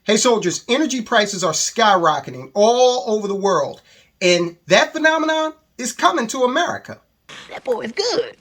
Hey soldiers, energy prices are skyrocketing all over the world, and that phenomenon is coming to America. That boy is good.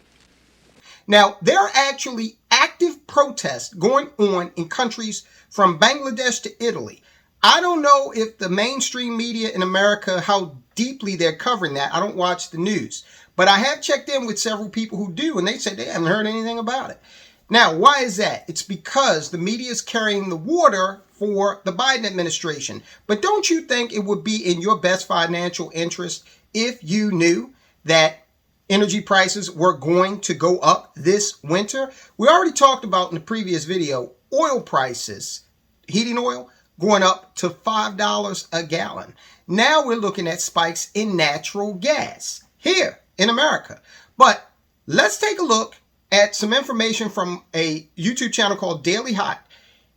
Now, there are actually active protests going on in countries from Bangladesh to Italy. I don't know if the mainstream media in America, how deeply they're covering that. I don't watch the news. But I have checked in with several people who do, and they said they haven't heard anything about it. Now, why is that? It's because the media is carrying the water for the Biden administration. But don't you think it would be in your best financial interest if you knew that energy prices were going to go up this winter? We already talked about in the previous video, oil prices, heating oil, going up to $5 a gallon. Now we're looking at spikes in natural gas here in America. But let's take a look at some information from a YouTube channel called Daily Hot.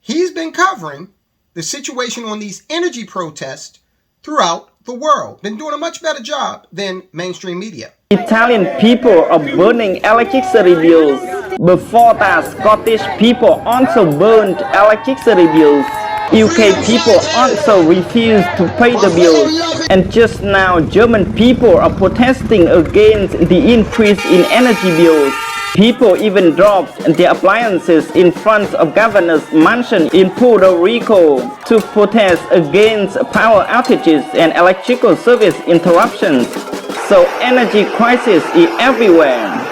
He's been covering the situation on these energy protests throughout the world. Been doing a much better job than mainstream media. Italian people are burning electricity bills. Before that, Scottish people also burned electricity bills. UK people also refused to pay the bills. And just now, German people are protesting against the increase in energy bills. People even dropped their appliances in front of governor's mansion in Puerto Rico to protest against power outages and electrical service interruptions. So energy crisis is everywhere.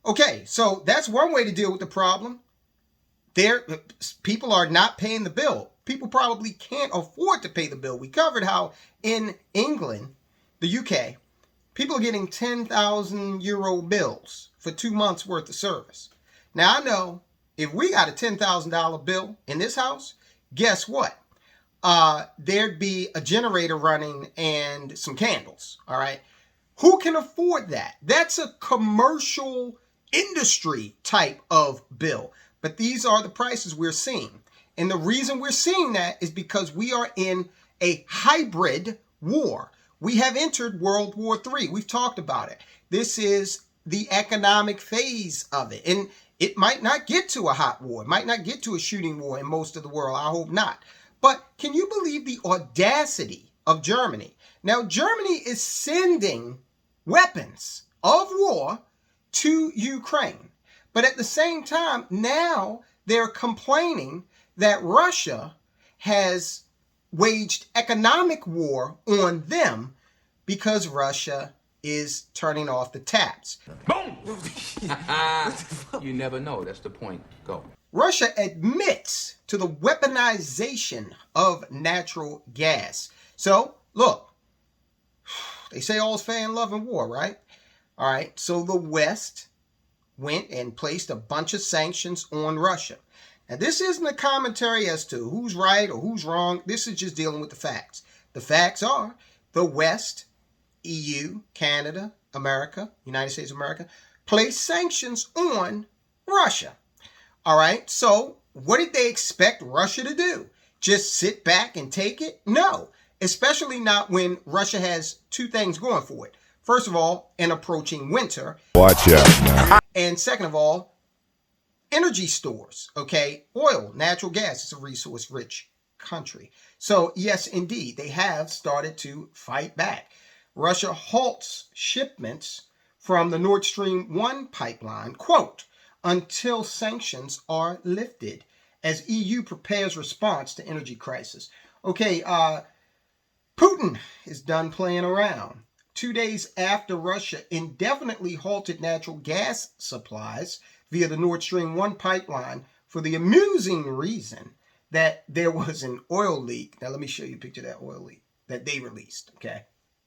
Okay, so that's one way to deal with the problem. People are not paying the bill. People probably can't afford to pay the bill. We covered how in England, the UK, people are getting 10,000 euro bills for 2 months worth of service. Now I know if we got a $10,000 bill in this house, guess what? There'd be a generator running and some candles. All right. Who can afford that? That's a commercial industry type of bill. But these are the prices we're seeing. And the reason we're seeing that is because we are in a hybrid war. We have entered World War III. We've talked about it. This is the economic phase of it. And it might not get to a hot war. It might not get to a shooting war in most of the world. I hope not. But can you believe the audacity of Germany? Now, Germany is sending weapons of war to Ukraine. But at the same time, now they're complaining that Russia has waged economic war on them because Russia is turning off the taps. Boom! You never know. That's the point. Go. Russia admits to the weaponization of natural gas. So, look, they say all's fair in love and war, right? All right, so the West went and placed a bunch of sanctions on Russia. Now, this isn't a commentary as to who's right or who's wrong. This is just dealing with the facts. The facts are the West, EU, Canada, America, United States of America, placed sanctions on Russia. All right, so what did they expect Russia to do? Just sit back and take it? No, especially not when Russia has two things going for it. First of all, an approaching winter. Watch out now. And second of all, energy stores, okay? Oil, natural gas is a resource-rich country. So, yes, indeed, they have started to fight back. Russia halts shipments from the Nord Stream 1 pipeline, quote, until sanctions are lifted, as EU prepares response to energy crisis. Okay, Putin is done playing around. 2 days after Russia indefinitely halted natural gas supplies via the Nord Stream 1 pipeline for the amusing reason that there was an oil leak. Now, let me show you a picture of that oil leak that they released, okay?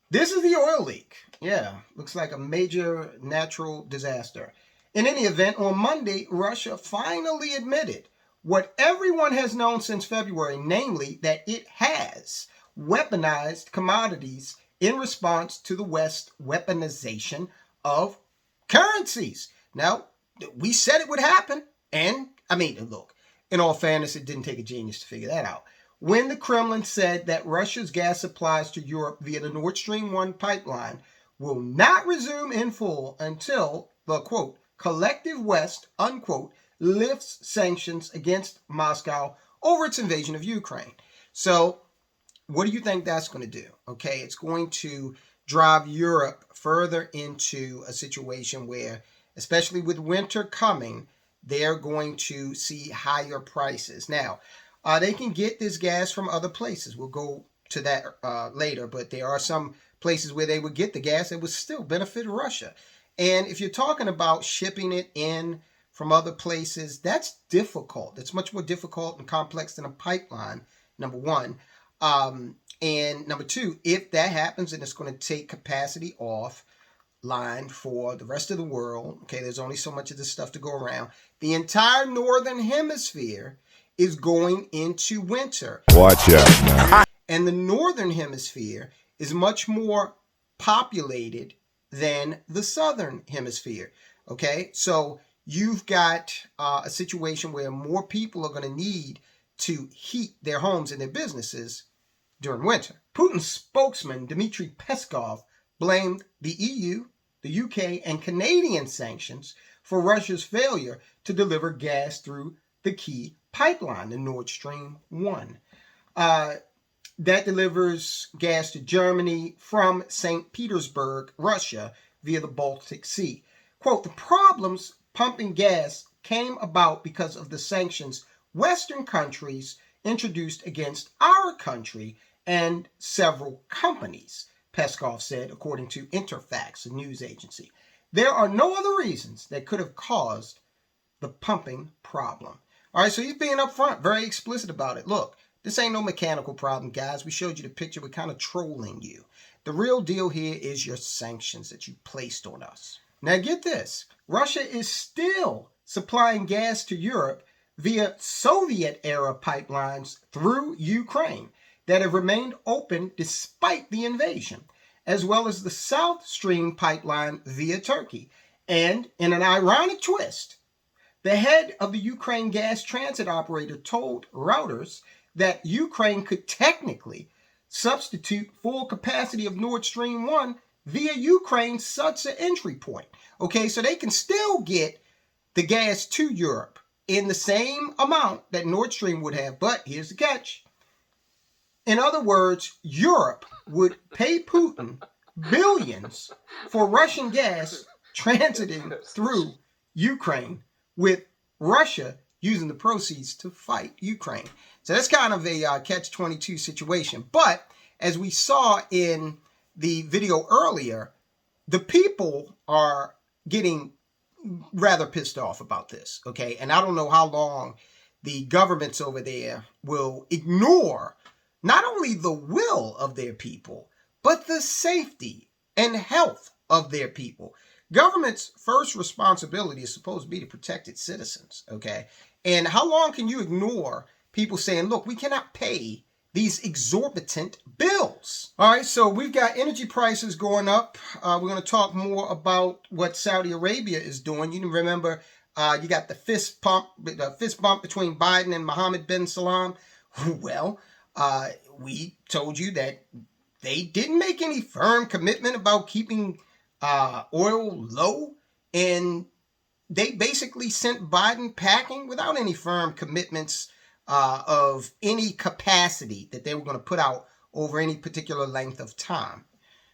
This is the oil leak. Yeah, looks like a major natural disaster. In any event, on Monday, Russia finally admitted what everyone has known since February, namely that it has weaponized commodities in response to the West's weaponization of currencies. Now, we said it would happen. And, I mean, look, in all fairness, it didn't take a genius to figure that out. When the Kremlin said that Russia's gas supplies to Europe via the Nord Stream 1 pipeline will not resume in full until the, quote, collective West, unquote, lifts sanctions against Moscow over its invasion of Ukraine. So what do you think that's going to do? Okay, it's going to drive Europe further into a situation where, especially with winter coming, they're going to see higher prices. Now, they can get this gas from other places. We'll go to that later, but there are some places where they would get the gas that would still benefit Russia. And if you're talking about shipping it in from other places, that's difficult. It's much more difficult and complex than a pipeline, number one. And number two, if that happens, then it's going to take capacity offline for the rest of the world. Okay, there's only so much of this stuff to go around. The entire northern hemisphere is going into winter. Watch out now. And the northern hemisphere is much more populated than the southern hemisphere. Okay, so you've got a situation where more people are going to need to heat their homes and their businesses during winter. Putin's spokesman, Dmitry Peskov, blamed the EU, the UK, and Canadian sanctions for Russia's failure to deliver gas through the key pipeline, the Nord Stream 1. That delivers gas to Germany from St. Petersburg, Russia, via the Baltic Sea. Quote, the problems pumping gas came about because of the sanctions Western countries introduced against our country and several companies, Peskov said, according to Interfax, a news agency. There are no other reasons that could have caused the pumping problem. All right, so he's being upfront, very explicit about it. Look, this ain't no mechanical problem, guys. We showed you the picture. We're kind of trolling you. The real deal here is your sanctions that you placed on us. Now get this. Russia is still supplying gas to Europe via Soviet-era pipelines through Ukraine that have remained open despite the invasion, as well as the South Stream pipeline via Turkey. And in an ironic twist, the head of the Ukraine gas transit operator told Reuters that Ukraine could technically substitute full capacity of Nord Stream 1 via Ukraine's Sudsa entry point. Okay, so they can still get the gas to Europe in the same amount that Nord Stream would have, but here's the catch. In other words, Europe would pay Putin billions for Russian gas transiting through Ukraine, with Russia using the proceeds to fight Ukraine. So that's kind of a catch-22 situation. But as we saw in the video earlier, the people are getting rather pissed off about this, okay? And I don't know how long the governments over there will ignore not only the will of their people, but the safety and health of their people. Government's first responsibility is supposed to be to protect its citizens, okay? And how long can you ignore people saying, look, we cannot pay these exorbitant bills? All right, so we've got energy prices going up. We're going to talk more about what Saudi Arabia is doing. You can remember you got the fist bump between Biden and Mohammed bin Salman. Well, we told you that they didn't make any firm commitment about keeping oil low, and they basically sent Biden packing without any firm commitments of any capacity that they were going to put out over any particular length of time.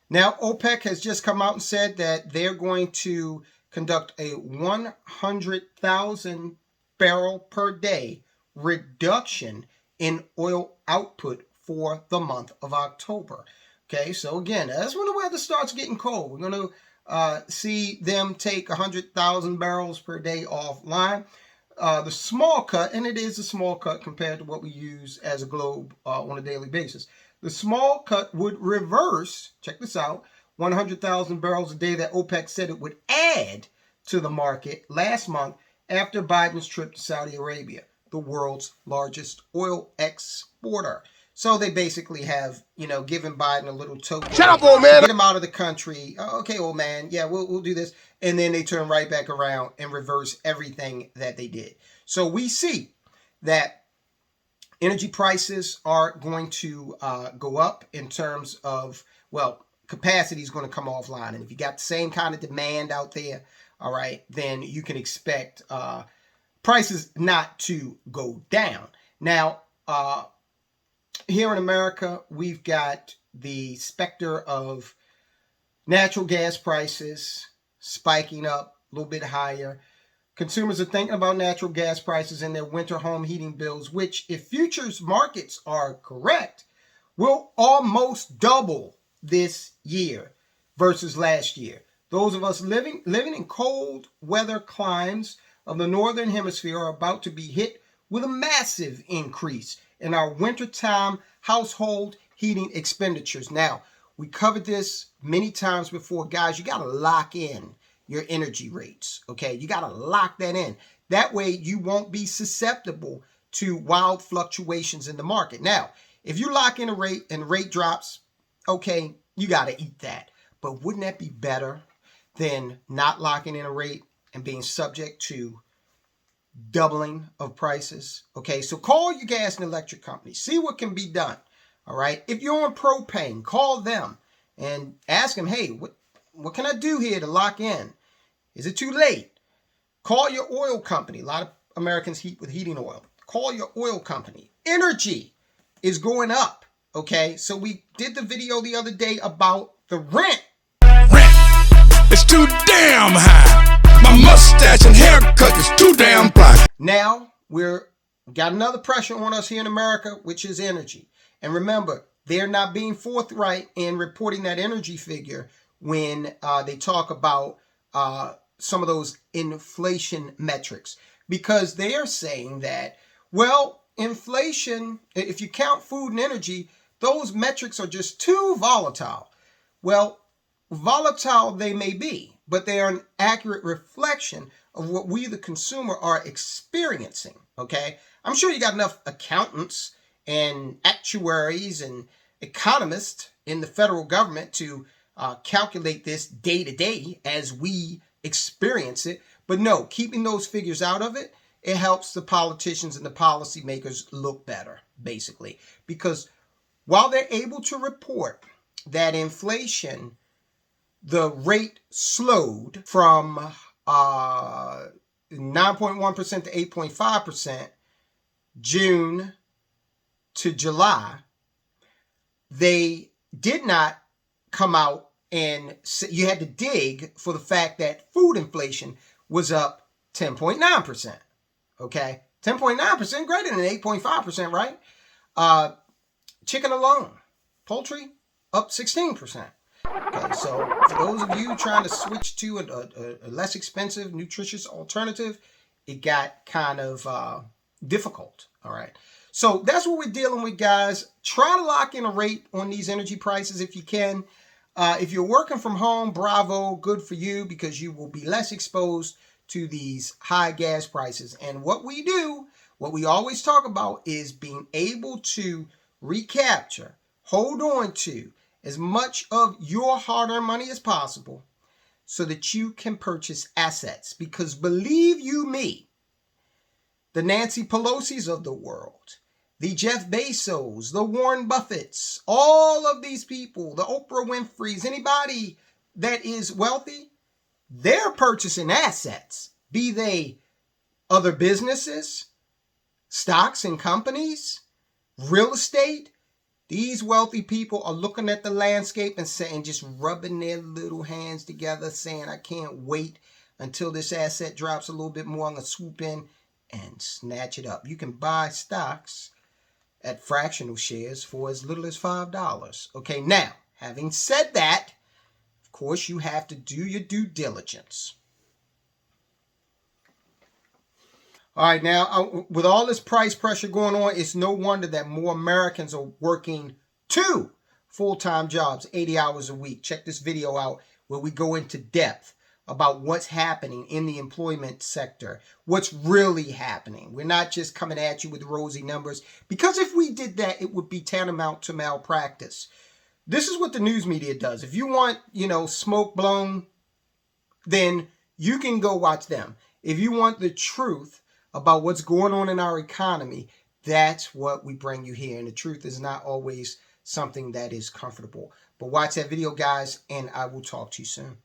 Now, OPEC has just come out and said that they're going to conduct a 100,000 barrel per day reduction in oil output for the month of October. Okay, so again, that's when the weather starts getting cold. We're going to see them take 100,000 barrels per day offline. The small cut, and it is a small cut compared to what we use as a globe on a daily basis. The small cut would reverse, check this out, 100,000 barrels a day that OPEC said it would add to the market last month after Biden's trip to Saudi Arabia, the world's largest oil exporter. So they basically have, given Biden a little token. Shut up, old man! Get him out of the country. Okay, old man. Yeah, we'll do this. And then they turn right back around and reverse everything that they did. So we see that energy prices are going to go up in terms of, capacity is going to come offline. And if you got the same kind of demand out there, all right, then you can expect prices not to go down. Now, here in America, we've got the specter of natural gas prices spiking up a little bit higher. Consumers are thinking about natural gas prices in their winter home heating bills, which, if futures markets are correct, will almost double this year versus last year. Those of us living in cold weather climes of the northern hemisphere are about to be hit with a massive increase in our wintertime household heating expenditures. Now, we covered this many times before, guys. You got to lock in your energy rates, okay? You got to lock that in. That way you won't be susceptible to wild fluctuations in the market. Now, if you lock in a rate and the rate drops, okay, you got to eat that. But wouldn't that be better than not locking in a rate and being subject to doubling of prices? Okay, so call your gas and electric company. See what can be done, all right? If you're on propane, call them and ask them, hey, what can I do here to lock in? Is it too late? Call your oil company. A lot of Americans heat with heating oil. Call your oil company. Energy is going up, okay? So we did the video the other day about the rent. It's too damn high. My mustache and haircut is too damn black. Now we're got another pressure on us here in America, which is energy. And remember, they're not being forthright in reporting that energy figure when they talk about some of those inflation metrics, because they are saying that, well, inflation, if you count food and energy, those metrics are just too volatile. Well, volatile they may be, but they are an accurate reflection of what we, the consumer, are experiencing, okay? I'm sure you got enough accountants and actuaries and economists in the federal government to calculate this day to day as we experience it. But no, keeping those figures out of it, it helps the politicians and the policymakers look better, basically. Because while they're able to report that inflation, the rate slowed from 9.1% to 8.5% June to July, they did not come out and you had to dig for the fact that food inflation was up 10.9%. Okay, 10.9%, greater than 8.5%, right? Chicken alone, poultry up 16%. Okay, so for those of you trying to switch to a less expensive, nutritious alternative, it got kind of difficult. All right. So that's what we're dealing with, guys. Try to lock in a rate on these energy prices if you can. If you're working from home, bravo, good for you, because you will be less exposed to these high gas prices. And what we do, what we always talk about, is being able to recapture, hold on to as much of your hard-earned money as possible so that you can purchase assets. Because believe you me, the Nancy Pelosi's of the world, the Jeff Bezos, the Warren Buffetts, all of these people, the Oprah Winfrey's, anybody that is wealthy, they're purchasing assets, be they other businesses, stocks and companies, real estate. These wealthy people are looking at the landscape and saying, just rubbing their little hands together, saying, I can't wait until this asset drops a little bit more. I'm going to swoop in and snatch it up. You can buy stocks at fractional shares for as little as $5. Okay, now, having said that, of course, you have to do your due diligence. All right, now, with all this price pressure going on, it's no wonder that more Americans are working 2 full-time jobs, 80 hours a week. Check this video out where we go into depth about what's happening in the employment sector, what's really happening. We're not just coming at you with rosy numbers, because if we did that, it would be tantamount to malpractice. This is what the news media does. If you want, smoke blown, then you can go watch them. If you want the truth about what's going on in our economy, that's what we bring you here. And the truth is not always something that is comfortable. But watch that video, guys, and I will talk to you soon.